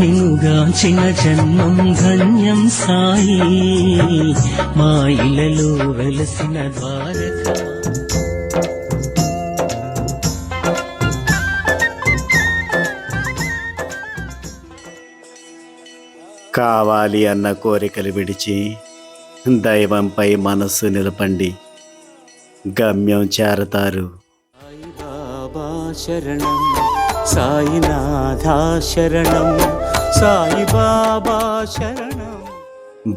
నిన్నుగాంచిన జన్మం ధన్యం సాయి, మా ఇలలో వెలసిన ద్వారక. కావాలి అన్న కోరికలు విడిచి దైవంపై మనస్సు నిలపండి, గమ్యం చేరతారు. సాయిబాబా శరణం, సాయినాథా శరణం, సాయిబాబా శరణం.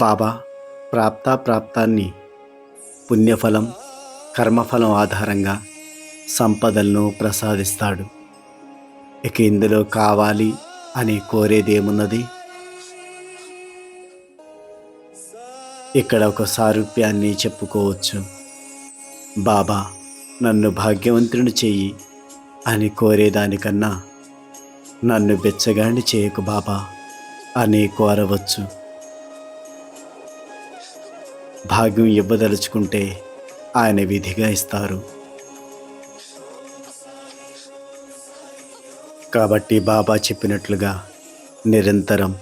బాబా ప్రాప్తాన్ని పుణ్యఫలం కర్మఫలం ఆధారంగా సంపదలను ప్రసాదిస్తాడు. ఇక ఇందులో కావాలి అని కోరేదేమున్నది? ఇక్కడ ఒక సారూప్యాన్ని చెప్పుకోవచ్చు. బాబా నన్ను భాగ్యవంతుని చెయ్యి అని కోరేదానికన్నా నన్ను బెచ్చగాండి చేయకు బాబా అని కోరవచ్చు. భాగ్యం ఇవ్వదలుచుకుంటే ఆయన విధిగా ఇస్తారు. కాబట్టి బాబా చెప్పినట్లుగా నిరంతరం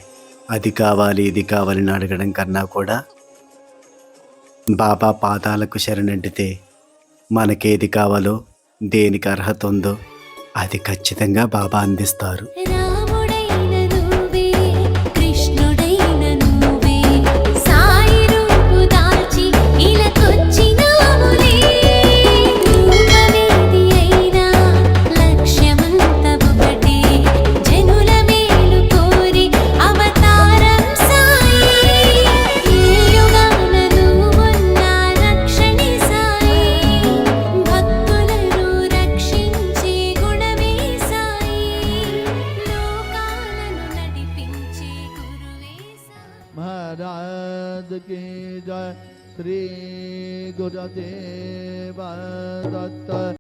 అది కావాలి ఇది కావాలని అడగడం కన్నా కూడా బాబా పాదాలకు శరణంటితే మనకేది కావాలో, దేనికి అర్హత ఉందో అది ఖచ్చితంగా బాబా అందిస్తారు. महाराज की जय। श्री गुरुदेव दत्त।